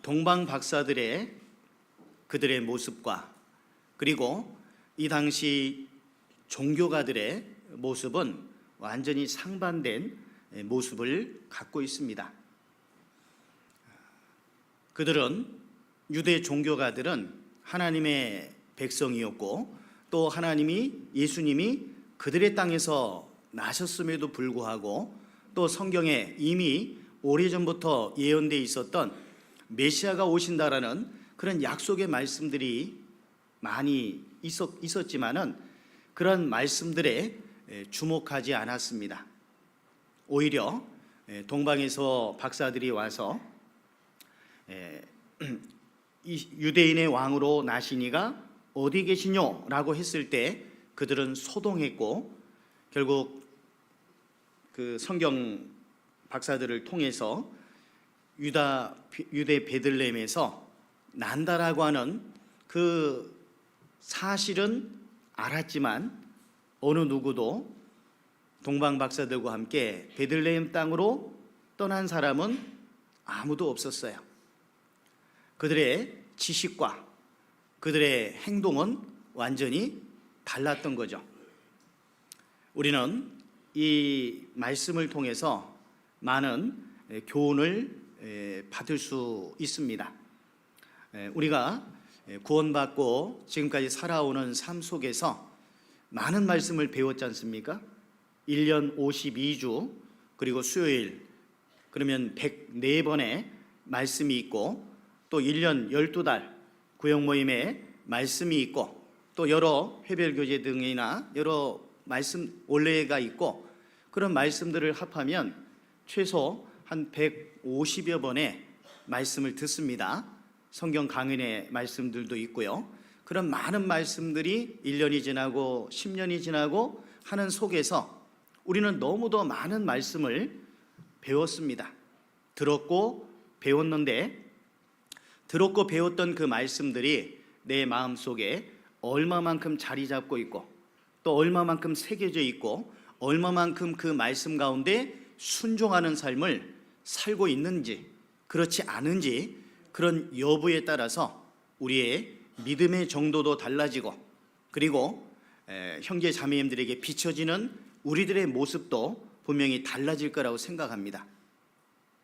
동방 박사들의 그들의 모습과 그리고 이 당시 종교가들의 모습은 완전히 상반된 모습을 갖고 있습니다. 그들은 유대 종교가들은 하나님의 백성이었고 또 예수님이 그들의 땅에서 나셨음에도 불구하고 또 성경에 이미 오래전부터 예언되어 있었던 메시아가 오신다라는 그런 약속의 말씀들이 많이 있었지만은 그런 말씀들에 주목하지 않았습니다. 오히려 동방에서 박사들이 와서 이 유대인의 왕으로 나시니가 어디 계시뇨? 라고 했을 때 그들은 소동했고 결국 그 성경 박사들을 통해서 유대 베들레헴에서 난다라고 하는 그 사실은 알았지만 어느 누구도 동방 박사들과 함께 베들레헴 땅으로 떠난 사람은 아무도 없었어요. 그들의 지식과 그들의 행동은 완전히 달랐던 거죠. 우리는 이 말씀을 통해서 많은 교훈을 받을 수 있습니다. 우리가 구원받고 지금까지 살아오는 삶 속에서 많은 말씀을 배웠지 않습니까? 1년 52주 그리고 수요일 그러면 104번의 말씀이 있고 또 1년 12달 구역 모임에 말씀이 있고 또 여러 회별교제 등이나 여러 말씀 원래가 있고 그런 말씀들을 합하면 최소 한 150여 번의 말씀을 듣습니다. 성경 강연의 말씀들도 있고요. 그런 많은 말씀들이 1년이 지나고 10년이 지나고 하는 속에서 우리는 너무도 많은 말씀을 배웠습니다. 들었고 배웠는데 들었고 배웠던 그 말씀들이 내 마음속에 얼마만큼 자리 잡고 있고 또 얼마만큼 새겨져 있고 얼마만큼 그 말씀 가운데 순종하는 삶을 살고 있는지 그렇지 않은지 그런 여부에 따라서 우리의 믿음의 정도도 달라지고 그리고 형제 자매님들에게 비춰지는 우리들의 모습도 분명히 달라질 거라고 생각합니다.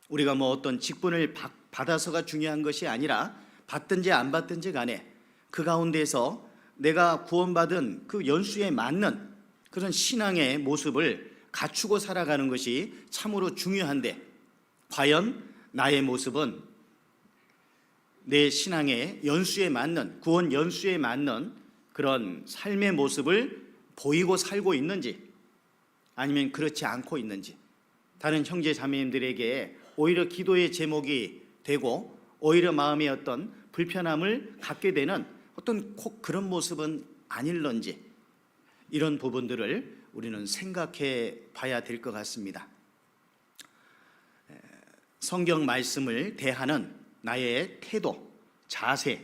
우리가 뭐 어떤 직분을 받아서가 중요한 것이 아니라 받든지 안 받든지 간에 그 가운데서 내가 구원받은 그 연수에 맞는 그런 신앙의 모습을 갖추고 살아가는 것이 참으로 중요한데 과연 나의 모습은 내 신앙의 연수에 맞는 구원 연수에 맞는 그런 삶의 모습을 보이고 살고 있는지 아니면 그렇지 않고 있는지 다른 형제 자매님들에게 오히려 기도의 제목이 되고 오히려 마음의 어떤 불편함을 갖게 되는 어떤 꼭 그런 모습은 아닐런지 이런 부분들을 우리는 생각해 봐야 될 것 같습니다. 성경 말씀을 대하는 나의 태도, 자세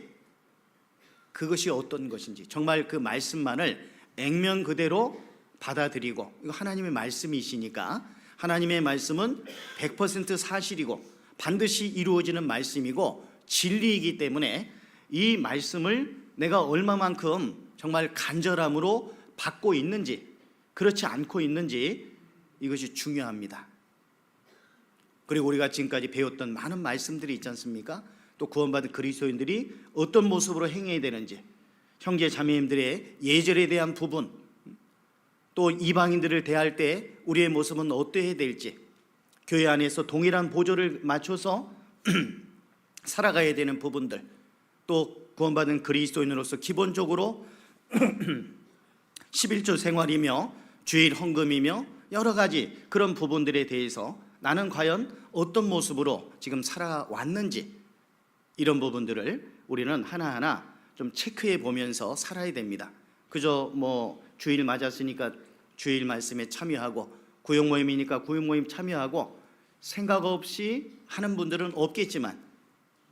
그것이 어떤 것인지 정말 그 말씀만을 액면 그대로 받아들이고 이거 하나님의 말씀이시니까 하나님의 말씀은 100% 사실이고 반드시 이루어지는 말씀이고 진리이기 때문에 이 말씀을 내가 얼마만큼 정말 간절함으로 받고 있는지 그렇지 않고 있는지 이것이 중요합니다. 그리고 우리가 지금까지 배웠던 많은 말씀들이 있지 않습니까? 또 구원받은 그리스도인들이 어떤 모습으로 행해야 되는지 형제 자매님들의 예절에 대한 부분 또 이방인들을 대할 때 우리의 모습은 어떠해야 될지 교회 안에서 동일한 보조를 맞춰서 살아가야 되는 부분들 또 구원받은 그리스도인으로서 기본적으로 11조 생활이며 주일 헌금이며 여러 가지 그런 부분들에 대해서 나는 과연 어떤 모습으로 지금 살아왔는지 이런 부분들을 우리는 하나하나 좀 체크해 보면서 살아야 됩니다. 그저 뭐 주일 맞았으니까 주일 말씀에 참여하고 구역 모임이니까 구역 모임 참여하고 생각 없이 하는 분들은 없겠지만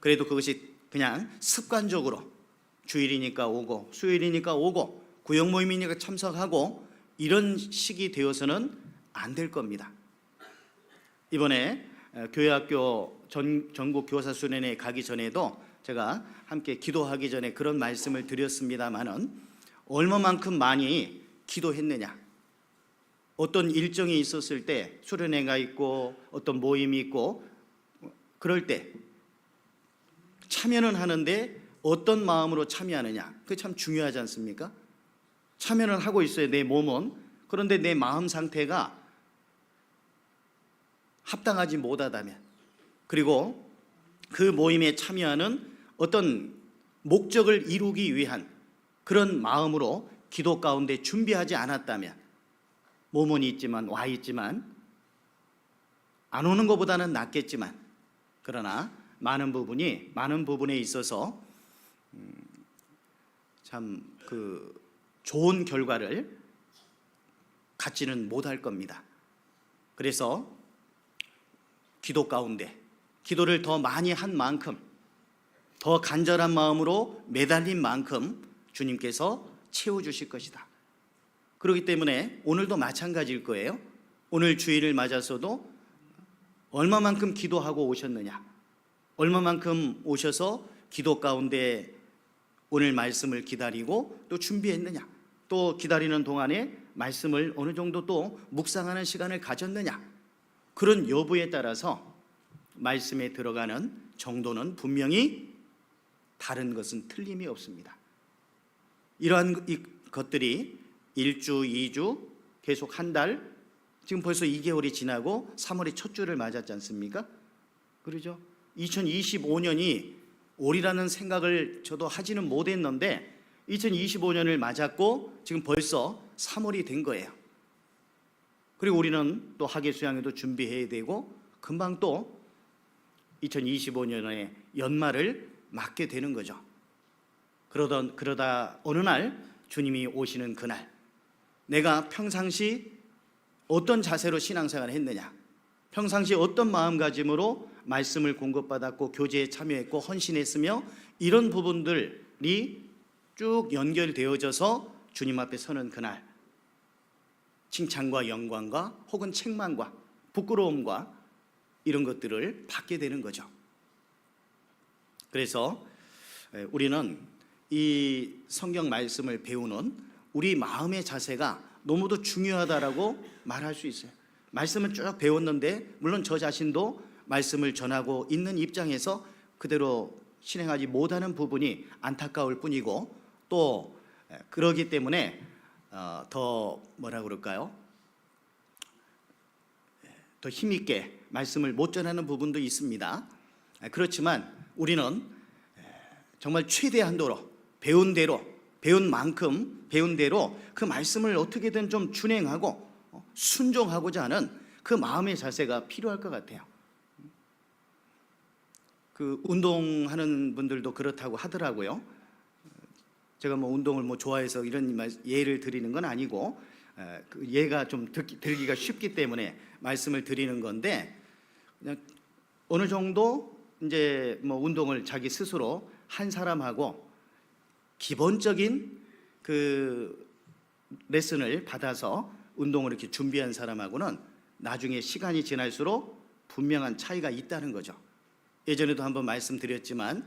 그래도 그것이 그냥 습관적으로 주일이니까 오고 수요일이니까 오고 구역 모임이니까 참석하고 이런 식이 되어서는 안 될 겁니다. 이번에 교회학교 전국 교사 수련회 가기 전에도 제가 함께 기도하기 전에 그런 말씀을 드렸습니다마는 얼마만큼 많이 기도했느냐. 어떤 일정이 있었을 때 수련회가 있고 어떤 모임이 있고 그럴 때 참여는 하는데 어떤 마음으로 참여하느냐. 그게 참 중요하지 않습니까? 참여는 하고 있어요, 내 몸은. 그런데 내 마음 상태가 합당하지 못하다면, 그리고 그 모임에 참여하는 어떤 목적을 이루기 위한 그런 마음으로 기도 가운데 준비하지 않았다면, 몸은 있지만 와 있지만 안 오는 것보다는 낫겠지만, 그러나 많은 부분에 있어서 참 그 좋은 결과를 갖지는 못할 겁니다. 그래서 기도 가운데 기도를 더 많이 한 만큼, 더 간절한 마음으로 매달린 만큼 주님께서 채워주실 것이다. 그렇기 때문에 오늘도 마찬가지일 거예요. 오늘 주일을 맞아서도 얼마만큼 기도하고 오셨느냐, 얼마만큼 오셔서 기도 가운데 오늘 말씀을 기다리고 또 준비했느냐, 또 기다리는 동안에 말씀을 어느 정도 또 묵상하는 시간을 가졌느냐, 그런 여부에 따라서 말씀에 들어가는 정도는 분명히 다른 것은 틀림이 없습니다. 이러한 것들이 1주, 2주, 계속 한 달, 지금 벌써 2개월이 지나고 3월이 첫 주를 맞았지 않습니까? 그러죠? 2025년이 올이라는 생각을 저도 하지는 못했는데 2025년을 맞았고 지금 벌써 3월이 된 거예요. 그리고 우리는 또 학예 수양회도 준비해야 되고 금방 또 2025년의 연말을 맞게 되는 거죠. 그러다 어느 날 주님이 오시는 그날, 내가 평상시 어떤 자세로 신앙생활을 했느냐, 평상시 어떤 마음가짐으로 말씀을 공급받았고 교제에 참여했고 헌신했으며, 이런 부분들이 쭉 연결되어져서 주님 앞에 서는 그날, 칭찬과 영광과 혹은 책망과 부끄러움과 이런 것들을 받게 되는 거죠. 그래서 우리는 이 성경 말씀을 배우는 우리 마음의 자세가 너무도 중요하다라고 말할 수 있어요. 말씀을 쭉 배웠는데 물론 저 자신도 말씀을 전하고 있는 입장에서 그대로 실행하지 못하는 부분이 안타까울 뿐이고, 또 그러기 때문에 더 뭐라 그럴까요? 더 힘있게 말씀을 못 전하는 부분도 있습니다. 그렇지만 우리는 정말 최대한도로 배운 대로, 배운 만큼 배운 대로 그 말씀을 어떻게든 좀 준행하고 순종하고자 하는 그 마음의 자세가 필요할 것 같아요. 그 운동하는 분들도 그렇다고 하더라고요. 제가 뭐 운동을 좋아해서 이런 예를 드리는 건 아니고 그 예가 좀 들기가 쉽기 때문에 말씀을 드리는 건데, 그냥 어느 정도 이제 뭐 운동을 자기 스스로 한 사람하고 기본적인 그 레슨을 받아서 운동을 이렇게 준비한 사람하고는 나중에 시간이 지날수록 분명한 차이가 있다는 거죠. 예전에도 한번 말씀드렸지만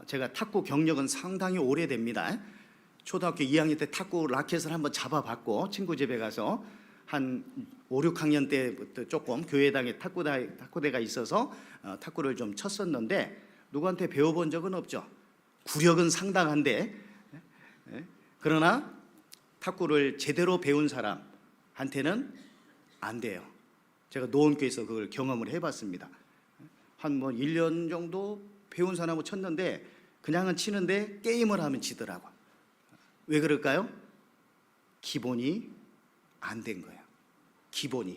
제가 탁구 경력은 상당히 오래됩니다. 초등학교 2학년 때 탁구 라켓을 한번 잡아봤고, 친구 집에 가서 한 5, 6학년 때부터 조금 교회당에 탁구대가 있어서 탁구를 좀 쳤었는데 누구한테 배워본 적은 없죠. 구력은 상당한데, 그러나 탁구를 제대로 배운 사람한테는 안 돼요. 제가 노원교에서 그걸 경험을 해봤습니다. 한 1년 정도 배운 사람하고 쳤는데 그냥은 치는데 게임을 하면 지더라고. 왜 그럴까요? 기본이 안 된 거예요. 기본.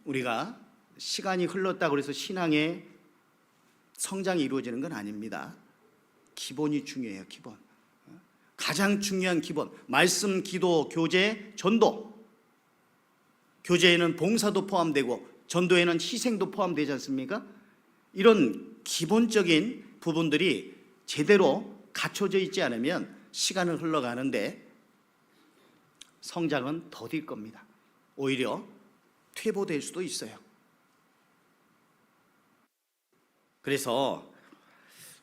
우리가 시간이 흘렀다고 해서 신앙의 성장이 이루어지는 건 아닙니다. 기본이 중요해요. 기본. 가장 중요한 기본. 말씀, 기도, 교제, 전도. 교제에는 봉사도 포함되고 전도에는 희생도 포함되지 않습니까? 이런 기본적인 부분들이 제대로 갖춰져 있지 않으면 시간을 흘러가는데 성장은 더딜 겁니다. 오히려 퇴보될 수도 있어요. 그래서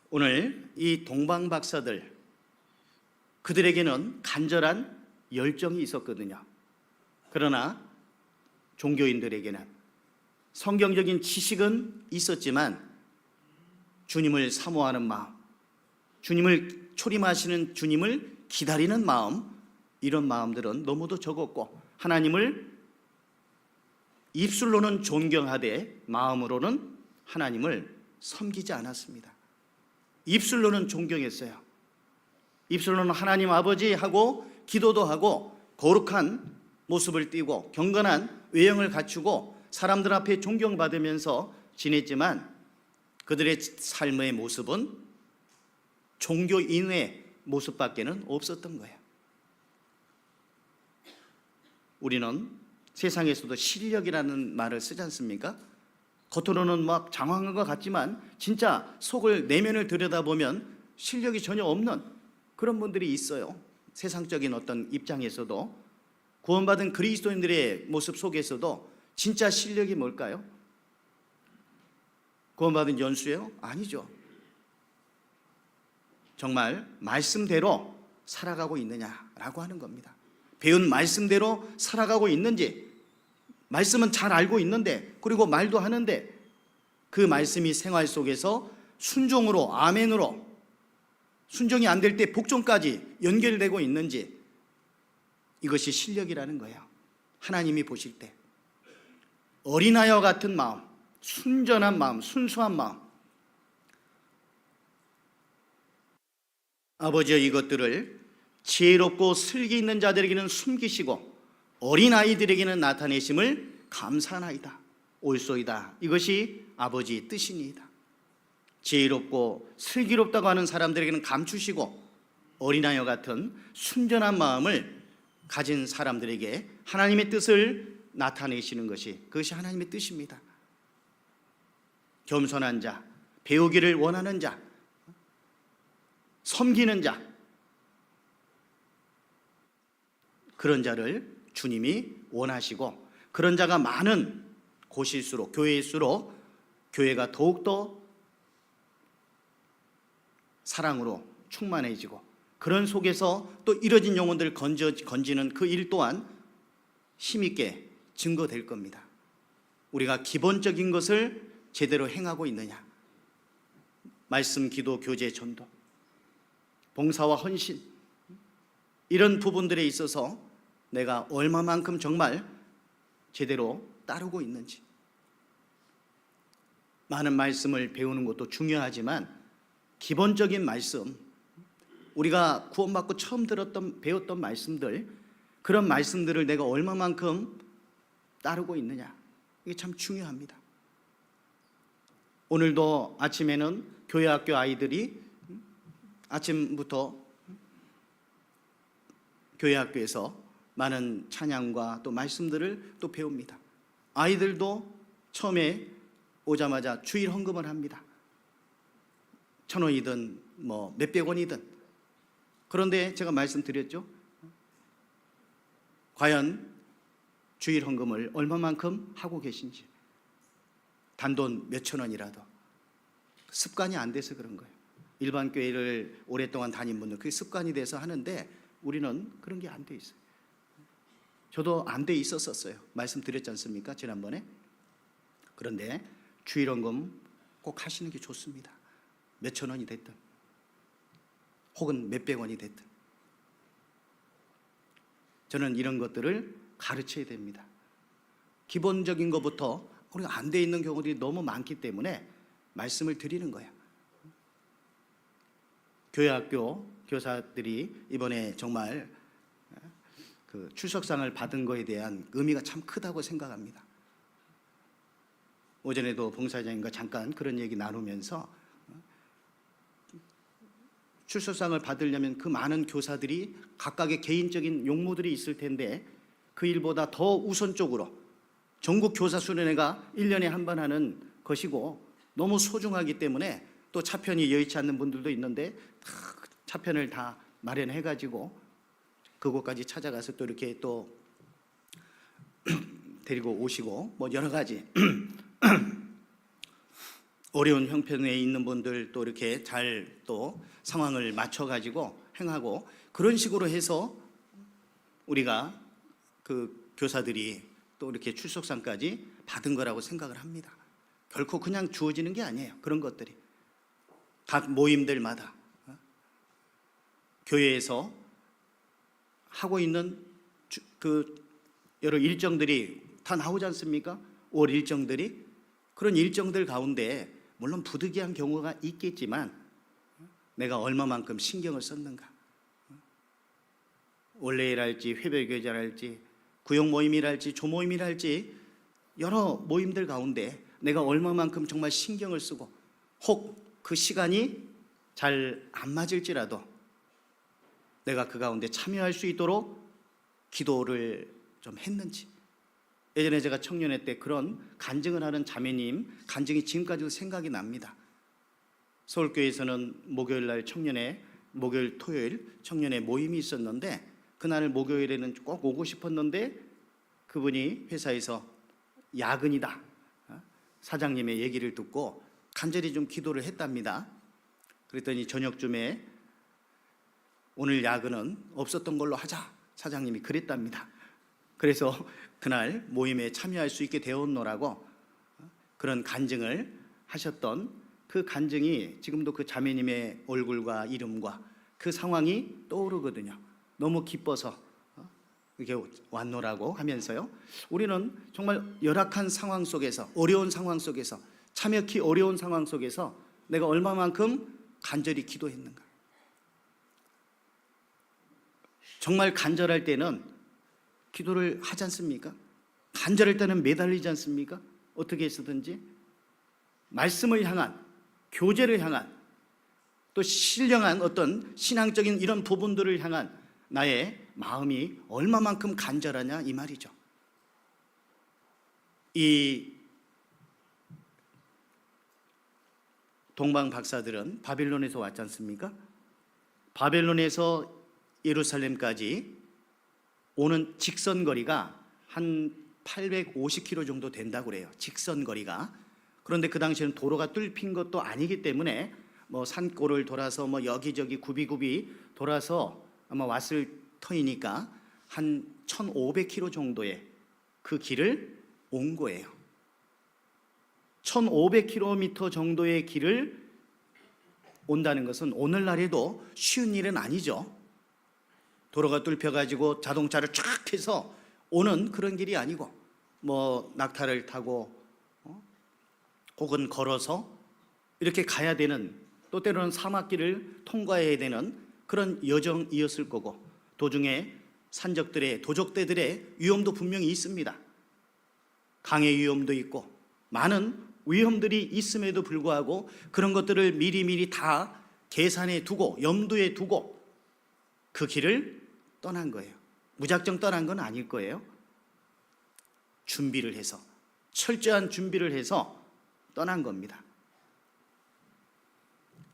오늘 이 동방 박사들, 그들에게는 간절한 열정이 있었거든요. 그러나 종교인들에게는 성경적인 지식은 있었지만 주님을 사모하는 마음, 주님을 초림하시는 주님을 기다리는 마음, 이런 마음들은 너무도 적었고 하나님을 입술로는 존경하되 마음으로는 하나님을 섬기지 않았습니다. 입술로는 존경했어요. 입술로는 하나님 아버지 하고 기도도 하고 거룩한 모습을 띠고 경건한 외형을 갖추고 사람들 앞에 존경받으면서 지냈지만 그들의 삶의 모습은 종교인의 모습밖에는 없었던 거예요. 우리는 세상에서도 실력이라는 말을 쓰지 않습니까? 겉으로는 막 장황한 것 같지만 진짜 속을 내면을 들여다보면 실력이 전혀 없는 그런 분들이 있어요. 세상적인 어떤 입장에서도 구원받은 그리스도인들의 모습 속에서도 진짜 실력이 뭘까요? 구원받은 연수예요? 아니죠. 정말 말씀대로 살아가고 있느냐라고 하는 겁니다. 배운 말씀대로 살아가고 있는지, 말씀은 잘 알고 있는데 그리고 말도 하는데 그 말씀이 생활 속에서 순종으로, 아멘으로, 순종이 안 될 때 복종까지 연결되고 있는지, 이것이 실력이라는 거예요. 하나님이 보실 때 어린아이와 같은 마음, 순전한 마음, 순수한 마음, 아버지여 이것들을 지혜롭고 슬기 있는 자들에게는 숨기시고 어린아이들에게는 나타내심을 감사하나이다. 옳소이다. 이것이 아버지의 뜻이니이다. 지혜롭고 슬기롭다고 하는 사람들에게는 감추시고 어린아이와 같은 순전한 마음을 가진 사람들에게 하나님의 뜻을 나타내시는 것이, 그것이 하나님의 뜻입니다. 겸손한 자, 배우기를 원하는 자, 섬기는 자, 그런 자를 주님이 원하시고 그런 자가 많은 곳일수록, 교회일수록 교회가 더욱더 사랑으로 충만해지고 그런 속에서 또 이뤄진 영혼들을 건지는 그 일 또한 힘있게 증거될 겁니다. 우리가 기본적인 것을 제대로 행하고 있느냐, 말씀, 기도, 교제, 전도, 봉사와 헌신, 이런 부분들에 있어서 내가 얼마만큼 정말 제대로 따르고 있는지. 많은 말씀을 배우는 것도 중요하지만 기본적인 말씀, 우리가 구원받고 처음 배웠던 말씀들, 그런 말씀들을 내가 얼마만큼 따르고 있느냐, 이게 참 중요합니다. 오늘도 아침에는 교회 학교 아이들이 아침부터 교회 학교에서 많은 찬양과 또 말씀들을 또 배웁니다. 아이들도 처음에 오자마자 주일 헌금을 합니다. 1,000원이든 뭐 몇백 원이든. 그런데 제가 말씀드렸죠. 과연 주일 헌금을 얼마만큼 하고 계신지. 단돈 몇천 원이라도. 습관이 안 돼서 그런 거예요. 일반 교회를 오랫동안 다닌 분들 그게 습관이 돼서 하는데 우리는 그런 게 안 돼 있어요. 저도 안 돼 있었어요. 말씀드렸지 않습니까? 지난번에. 그런데 주일헌금 꼭 하시는 게 좋습니다. 몇천 원이 됐든 혹은 몇백 원이 됐든 저는 이런 것들을 가르쳐야 됩니다. 기본적인 것부터 우리가 안 돼 있는 경우들이 너무 많기 때문에 말씀을 드리는 거예요. 교회학교 교사들이 이번에 정말 그 출석상을 받은 거에 대한 의미가 참 크다고 생각합니다. 오전에도 봉사장님과 잠깐 그런 얘기 나누면서 출석상을 받으려면 그 많은 교사들이 각각의 개인적인 용무들이 있을 텐데 그 일보다 더 우선적으로 전국 교사 수련회가 1년에 한 번 하는 것이고 너무 소중하기 때문에 또 차편이 여의치 않는 분들도 있는데 차편을 다 마련해가지고 그곳까지 찾아가서 또 이렇게 또 데리고 오시고 뭐 여러 가지 어려운 형편에 있는 분들 또 이렇게 잘 또 상황을 맞춰 가지고 행하고 그런 식으로 해서 우리가 그 교사들이 또 이렇게 출석상까지 받은 거라고 생각을 합니다. 결코 그냥 주어지는 게 아니에요. 그런 것들이 각 모임들마다 교회에서 하고 있는 그 여러 일정들이 다 나오지 않습니까? 올 일정들이 그런 일정들 가운데 물론 부득이한 경우가 있겠지만 내가 얼마만큼 신경을 썼는가. 원래일할지 회별교제랄지 구역 모임이랄지 조모임이랄지 여러 모임들 가운데 내가 얼마만큼 정말 신경을 쓰고 혹 그 시간이 잘 안 맞을지라도 내가 그 가운데 참여할 수 있도록 기도를 좀 했는지. 예전에 제가 청년회 때 그런 간증을 하는 자매님 간증이 지금까지도 생각이 납니다. 서울교회에서는 목요일 날 청년회, 목요일 토요일 청년회 모임이 있었는데 그날 목요일에는 꼭 오고 싶었는데 그분이 회사에서 야근이다 사장님의 얘기를 듣고 간절히 좀 기도를 했답니다. 그랬더니 저녁쯤에 오늘 야근은 없었던 걸로 하자 사장님이 그랬답니다. 그래서 그날 모임에 참여할 수 있게 되었노라고 그런 간증을 하셨던 그 간증이 지금도 그 자매님의 얼굴과 이름과 그 상황이 떠오르거든요. 너무 기뻐서 이렇게 왔노라고 하면서요. 우리는 정말 열악한 상황 속에서 어려운 상황 속에서 참여히 어려운 상황 속에서 내가 얼마만큼 간절히 기도했는가. 정말 간절할 때는 기도를 하지 않습니까? 간절할 때는 매달리지 않습니까? 어떻게 해서든지 말씀을 향한 교제를 향한 또 신령한 어떤 신앙적인 이런 부분들을 향한 나의 마음이 얼마만큼 간절하냐 이 말이죠. 이 동방 박사들은 바벨론에서 왔지 않습니까? 바벨론에서 예루살렘까지 오는 직선거리가 한 850km 정도 된다고 그래요. 직선거리가. 그런데 그 당시에는 도로가 뚫힌 것도 아니기 때문에 뭐 산골을 돌아서 뭐 여기저기 굽이굽이 돌아서 아마 왔을 터이니까 한 1500km 정도의 그 길을 온 거예요. 1500km 정도의 길을 온다는 것은 오늘날에도 쉬운 일은 아니죠. 도로가 뚫혀가지고 자동차를 쫙 해서 오는 그런 길이 아니고 뭐 낙타를 타고 혹은 걸어서 이렇게 가야 되는 또 때로는 사막길을 통과해야 되는 그런 여정이었을 거고 도중에 산적들의 도적대들의 위험도 분명히 있습니다. 강의 위험도 있고 많은 위험들이 있음에도 불구하고 그런 것들을 미리미리 다 계산해 두고 염두에 두고 그 길을 떠난 거예요. 무작정 떠난 건 아닐 거예요. 준비를 해서 철저한 준비를 해서 떠난 겁니다.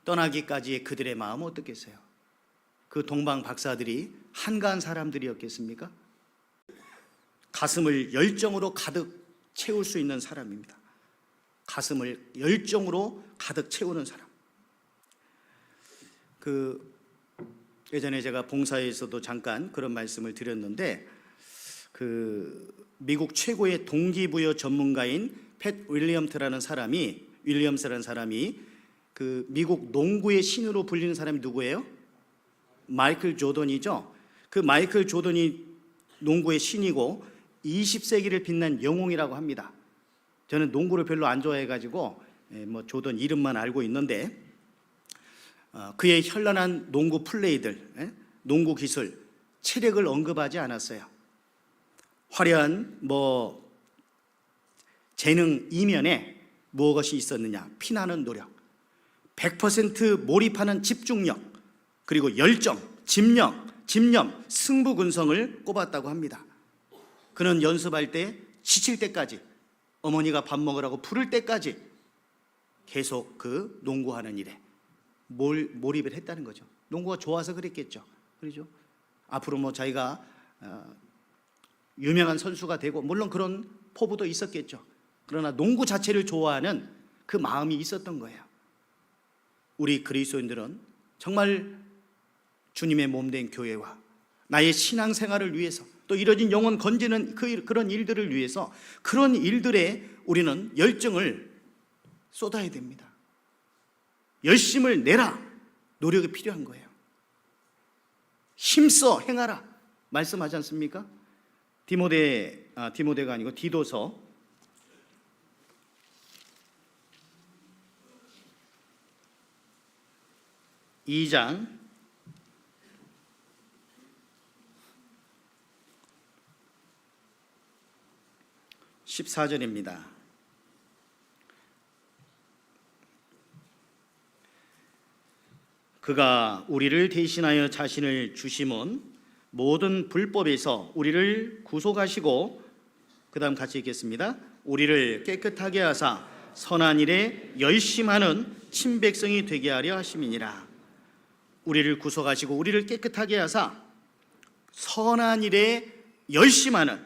떠나기까지의 그들의 마음은 어떻겠어요? 그 동방 박사들이 한가한 사람들이었겠습니까? 가슴을 열정으로 가득 채울 수 있는 사람입니다. 가슴을 열정으로 가득 채우는 사람. 그 예전에 제가 봉사에서도 잠깐 그런 말씀을 드렸는데 그 미국 최고의 동기부여 전문가인 팻 윌리엄스라는 사람이 그 미국 농구의 신으로 불리는 사람이 누구예요? 마이클 조던이죠. 그 마이클 조던이 농구의 신이고 20세기를 빛난 영웅이라고 합니다. 저는 농구를 별로 안 좋아해가지고 뭐 조던 이름만 알고 있는데 그의 현란한 농구 플레이들, 농구 기술, 체력을 언급하지 않았어요. 화려한 뭐 재능 이면에 무엇이 있었느냐? 피나는 노력, 100% 몰입하는 집중력, 그리고 열정, 집념, 승부근성을 꼽았다고 합니다. 그는 연습할 때 지칠 때까지 어머니가 밥 먹으라고 부를 때까지 계속 그 농구하는 일에 몰입을 했다는 거죠. 농구가 좋아서 그랬겠죠. 그렇죠? 앞으로 뭐 자기가 유명한 선수가 되고 물론 그런 포부도 있었겠죠. 그러나 농구 자체를 좋아하는 그 마음이 있었던 거예요. 우리 그리스도인들은 정말 주님의 몸된 교회와 나의 신앙생활을 위해서 또 이뤄진 영혼 건지는 그런 일들을 위해서 그런 일들에 우리는 열정을 쏟아야 됩니다. 열심을 내라. 노력이 필요한 거예요. 힘써 행하라 말씀하지 않습니까? 디모데가 아니고 디도서 2장 14절입니다. 그가 우리를 대신하여 자신을 주심은 모든 불법에서 우리를 구속하시고, 그 다음 같이 읽겠습니다. 우리를 깨끗하게 하사 선한 일에 열심하는 친백성이 되게 하려 하심이니라. 우리를 구속하시고 우리를 깨끗하게 하사 선한 일에 열심하는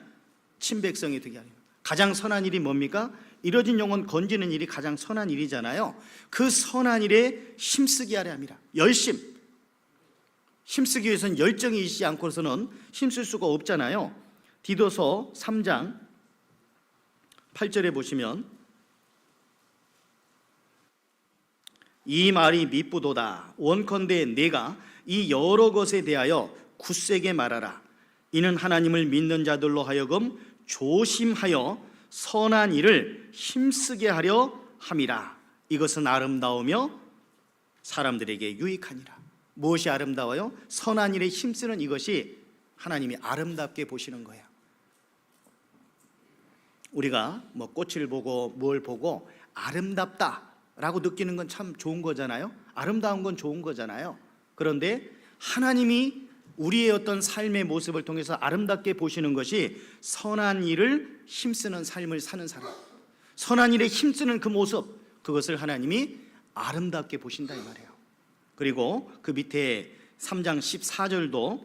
친백성이 되게 하려. 가장 선한 일이 뭡니까? 이뤄진 영혼 건지는 일이 가장 선한 일이잖아요. 그 선한 일에 힘쓰게 하려 합니다. 열심. 힘쓰기 위해서는 열정이 있지 않고서는 힘쓸 수가 없잖아요. 디도서 3장 8절에 보시면 이 말이 미쁘도다. 원컨대 내가 이 여러 것에 대하여 굳세게 말하라. 이는 하나님을 믿는 자들로 하여금 조심하여 선한 일을 힘쓰게 하려 함이라. 이것은 아름다우며 사람들에게 유익하니라. 무엇이 아름다워요? 선한 일에 힘쓰는 이것이 하나님이 아름답게 보시는 거예요. 우리가 뭐 꽃을 보고 뭘 보고 아름답다라고 느끼는 건 참 좋은 거잖아요. 아름다운 건 좋은 거잖아요. 그런데 하나님이 우리의 어떤 삶의 모습을 통해서 아름답게 보시는 것이 선한 일을 힘쓰는 삶을 사는 사람, 선한 일에 힘쓰는 그 모습, 그것을 하나님이 아름답게 보신다 이 말이에요. 그리고 그 밑에 3장 14절도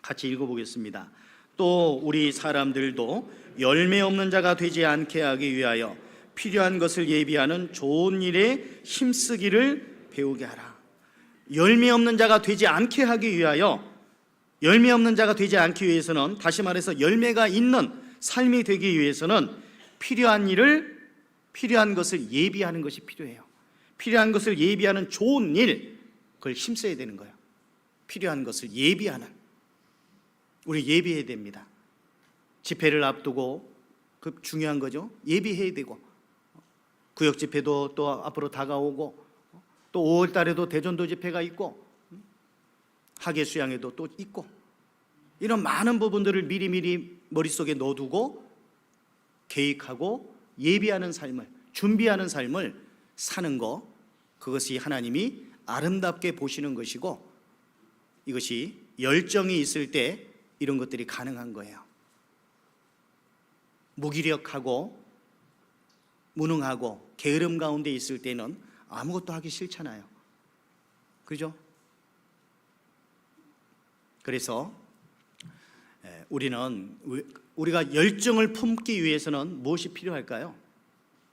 같이 읽어보겠습니다. 또 우리 사람들도 열매 없는 자가 되지 않게 하기 위하여 필요한 것을 예비하는 좋은 일에 힘쓰기를 배우게 하라. 열매 없는 자가 되지 않게 하기 위하여, 열매 없는 자가 되지 않기 위해서는, 다시 말해서 열매가 있는 삶이 되기 위해서는 필요한 것을 예비하는 것이 필요해요. 필요한 것을 예비하는 좋은 일, 그걸 힘써야 되는 거예요. 필요한 것을 예비하는, 우리 예비해야 됩니다. 집회를 앞두고 그 중요한 거죠. 예비해야 되고, 구역 집회도 또 앞으로 다가오고, 또 5월 달에도 대전도 집회가 있고, 학예 수양회도 또 있고, 이런 많은 부분들을 미리미리 머릿속에 넣어두고 계획하고 예비하는 삶을, 준비하는 삶을 사는 거, 그것이 하나님이 아름답게 보시는 것이고, 이것이 열정이 있을 때 이런 것들이 가능한 거예요. 무기력하고 무능하고 게으름 가운데 있을 때는 아무것도 하기 싫잖아요. 그죠? 그래서 우리가 열정을 품기 위해서는 무엇이 필요할까요?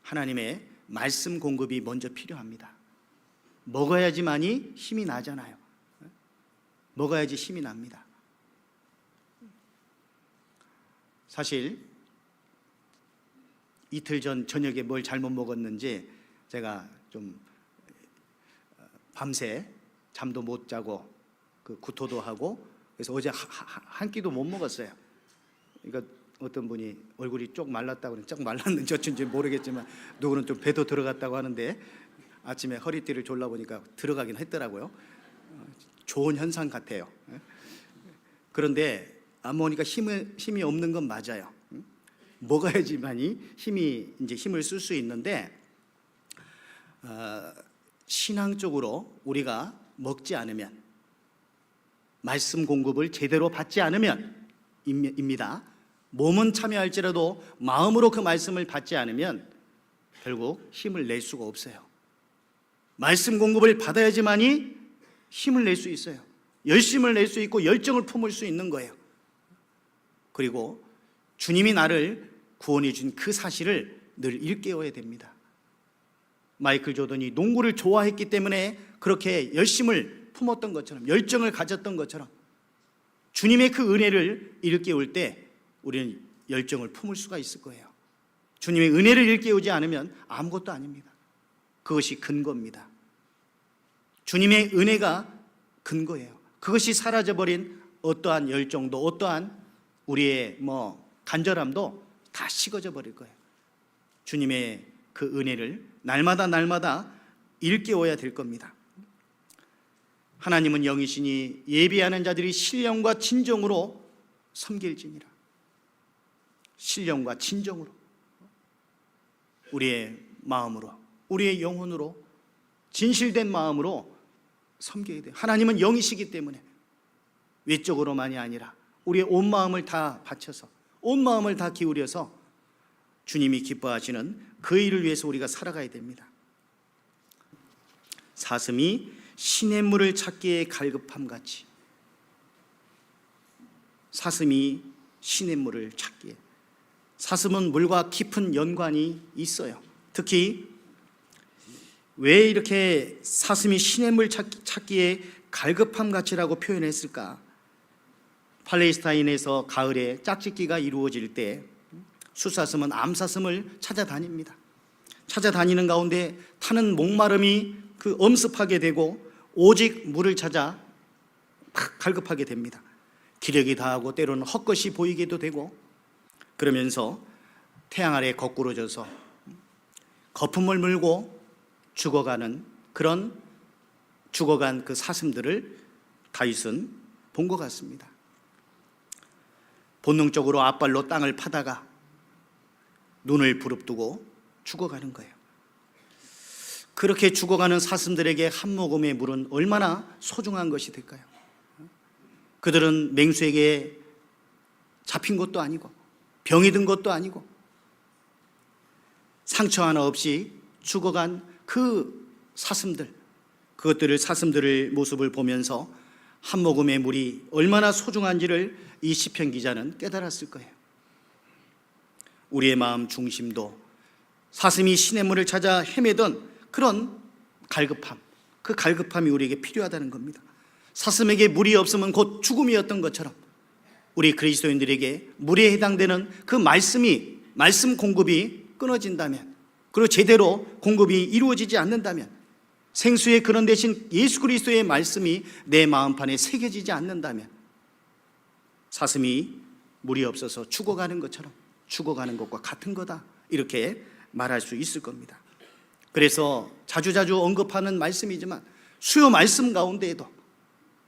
하나님의 말씀 공급이 먼저 필요합니다. 먹어야지만이 힘이 나잖아요. 먹어야지 힘이 납니다. 사실 이틀 전 저녁에 뭘 잘못 먹었는지 제가 좀 밤새 잠도 못 자고 그 구토도 하고, 그래서 어제 한 끼도 못 먹었어요. 그러니까 어떤 분이 얼굴이 쪽 말랐다고, 쪽 말랐는지 어쩐지 모르겠지만 누구는 좀 배도 들어갔다고 하는데, 아침에 허리띠를 졸라보니까 들어가긴 했더라고요. 좋은 현상 같아요. 그런데 안 먹으니까 힘이 없는 건 맞아요. 먹어야지만이 힘을 쓸 수 있는데, 신앙적으로 우리가 먹지 않으면, 말씀 공급을 제대로 받지 않으면 입니다. 몸은 참여할지라도 마음으로 그 말씀을 받지 않으면 결국 힘을 낼 수가 없어요. 말씀 공급을 받아야지만이 힘을 낼 수 있어요. 열심을 낼 수 있고 열정을 품을 수 있는 거예요. 그리고 주님이 나를 구원해 준 그 사실을 늘 일깨워야 됩니다. 마이클 조던이 농구를 좋아했기 때문에 그렇게 열심을 품었던 것처럼, 열정을 가졌던 것처럼, 주님의 그 은혜를 일깨울 때 우리는 열정을 품을 수가 있을 거예요. 주님의 은혜를 일깨우지 않으면 아무것도 아닙니다. 그것이 근거입니다. 주님의 은혜가 근거예요. 그것이 사라져버린 어떠한 열정도, 어떠한 우리의 간절함도 다 식어져 버릴 거예요. 주님의 그 은혜를 날마다 일깨워야 될 겁니다. 하나님은 영이시니 예비하는 자들이 신령과 진정으로 섬길지니라. 신령과 진정으로, 우리의 마음으로, 우리의 영혼으로, 진실된 마음으로 섬겨야 돼요. 하나님은 영이시기 때문에 외적으로만이 아니라 우리의 온 마음을 다 바쳐서, 온 마음을 다 기울여서 주님이 기뻐하시는 그 일을 위해서 우리가 살아가야 됩니다. 사슴이 시냇물을 찾기에 갈급함같이, 사슴이 시냇물을 찾기에, 사슴은 물과 깊은 연관이 있어요. 특히 왜 이렇게 사슴이 시냇물 찾기에 갈급함같이라고 표현했을까? 팔레스타인에서 가을에 짝짓기가 이루어질 때 숫사슴은 암사슴을 찾아다닙니다. 찾아다니는 가운데 타는 목마름이 그 엄습하게 되고 오직 물을 찾아 갈급하게 됩니다. 기력이 다하고 때로는 헛것이 보이기도 되고, 그러면서 태양 아래 거꾸로져서 거품을 물고 죽어간 그 사슴들을 다윗은 본 것 같습니다. 본능적으로 앞발로 땅을 파다가 눈을 부릅뜨고 죽어가는 거예요. 그렇게 죽어가는 사슴들에게 한 모금의 물은 얼마나 소중한 것이 될까요? 그들은 맹수에게 잡힌 것도 아니고 병이 든 것도 아니고 상처 하나 없이 죽어간 그 사슴들, 사슴들의 모습을 보면서 한 모금의 물이 얼마나 소중한지를 이 시편 기자는 깨달았을 거예요. 우리의 마음 중심도 사슴이 시냇물을 찾아 헤매던 그런 갈급함, 그 갈급함이 우리에게 필요하다는 겁니다. 사슴에게 물이 없으면 곧 죽음이었던 것처럼 우리 그리스도인들에게 물에 해당되는 그 말씀 공급이 끊어진다면, 그리고 제대로 공급이 이루어지지 않는다면, 생수의 근원 대신 예수 그리스도의 말씀이 내 마음판에 새겨지지 않는다면 사슴이 물이 없어서 죽어가는 것처럼 죽어가는 것과 같은 거다, 이렇게 말할 수 있을 겁니다. 그래서 자주자주 언급하는 말씀이지만 수요 말씀 가운데에도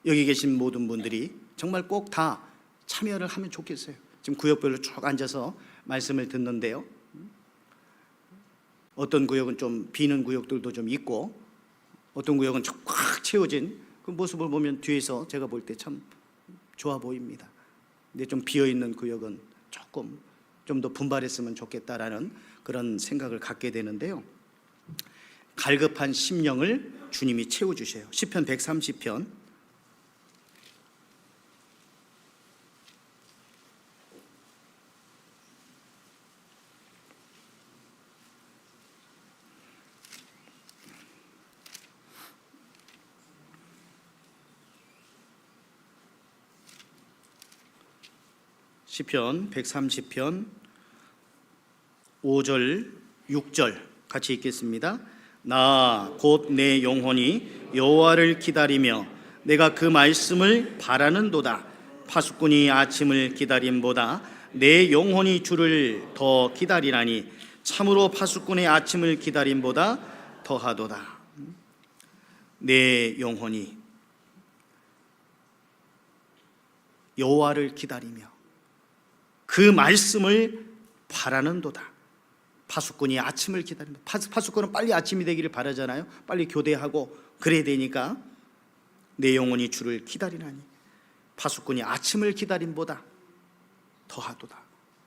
여기 계신 모든 분들이 정말 꼭 다 참여를 하면 좋겠어요. 지금 구역별로 쭉 앉아서 말씀을 듣는데요, 어떤 구역은 좀 비는 구역들도 좀 있고 어떤 구역은 꽉 채워진 그 모습을 보면 뒤에서 제가 볼 때 참 좋아 보입니다. 근데 좀 비어있는 구역은 조금 좀 더 분발했으면 좋겠다라는 그런 생각을 갖게 되는데요, 갈급한 심령을 주님이 채워주셔요. 시편 130편 시편 130편 5절 6절 같이 읽겠습니다. 나 곧 내 영혼이 여호와를 기다리며 내가 그 말씀을 바라는도다. 파수꾼이 아침을 기다림보다 내 영혼이 주를 더 기다리나니 참으로 파수꾼의 아침을 기다림보다 더하도다. 내 영혼이 여호와를 기다리며 그 말씀을 바라는도다. 파수꾼이 아침을 기다린다. 파수꾼은 빨리 아침이 되기를 바라잖아요. 빨리 교대하고 그래야 되니까 내 영혼이 주를 기다리나니 파수꾼이 아침을 기다림보다 더하도다.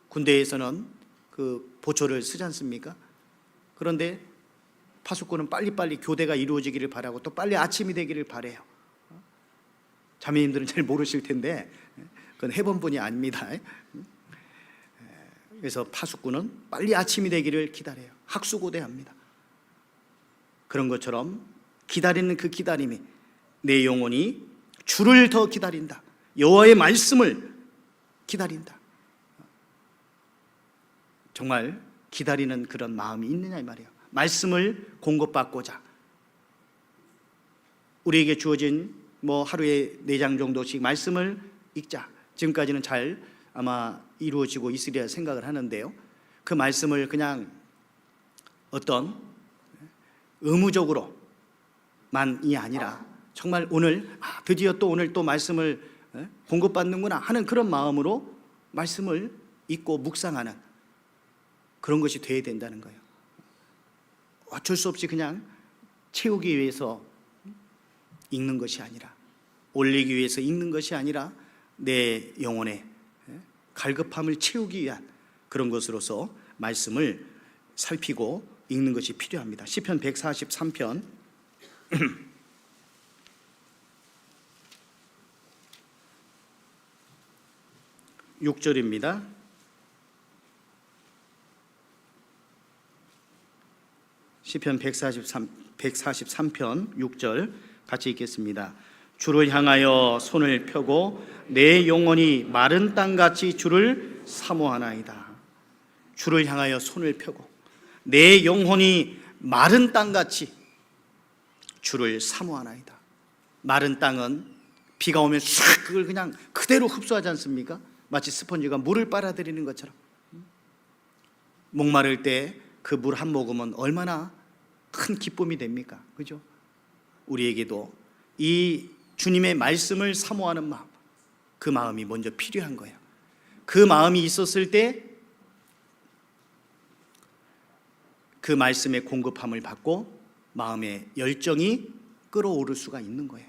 군대에서는 그 보초를 쓰지 않습니까? 그런데 파수꾼은 빨리빨리 교대가 이루어지기를 바라고 또 빨리 아침이 되기를 바래요. 자매님들은 잘 모르실 텐데 그건 해본 분이 아닙니다. 그래서 파수꾼은 빨리 아침이 되기를 기다려요. 학수고대합니다. 그런 것처럼 기다리는 그 기다림이 내 영혼이 주를 더 기다린다. 여호와의 말씀을 기다린다. 정말 기다리는 그런 마음이 있느냐 이 말이에요. 말씀을 공급받고자 우리에게 주어진 하루에 4장 정도씩 말씀을 읽자. 지금까지는 잘 아마 이루어지고 있으리라 생각을 하는데요. 그 말씀을 그냥 어떤 의무적으로만이 아니라 정말 오늘 드디어 또 오늘 또 말씀을 공급받는구나 하는 그런 마음으로 말씀을 읽고 묵상하는 그런 것이 돼야 된다는 거예요. 어쩔 수 없이 그냥 채우기 위해서 읽는 것이 아니라, 올리기 위해서 읽는 것이 아니라 내 영혼의 갈급함을 채우기 위한 그런 것으로서 말씀을 살피고 읽는 것이 필요합니다. 시편 143편 6절입니다. 시편 143편 6절 같이 읽겠습니다. 주를 향하여 손을 펴고 내 영혼이 마른 땅같이 주를 사모하나이다. 주를 향하여 손을 펴고 내 영혼이 마른 땅같이 주를 사모하나이다. 마른 땅은 비가 오면 싹 그걸 그냥 그대로 흡수하지 않습니까? 마치 스펀지가 물을 빨아들이는 것처럼. 목마를 때 그 물 한 모금은 얼마나 큰 기쁨이 됩니까? 그죠? 우리에게도 이 주님의 말씀을 사모하는 마음, 그 마음이 먼저 필요한 거예요. 그 마음이 있었을 때 그 말씀의 공급함을 받고 마음의 열정이 끌어오를 수가 있는 거예요.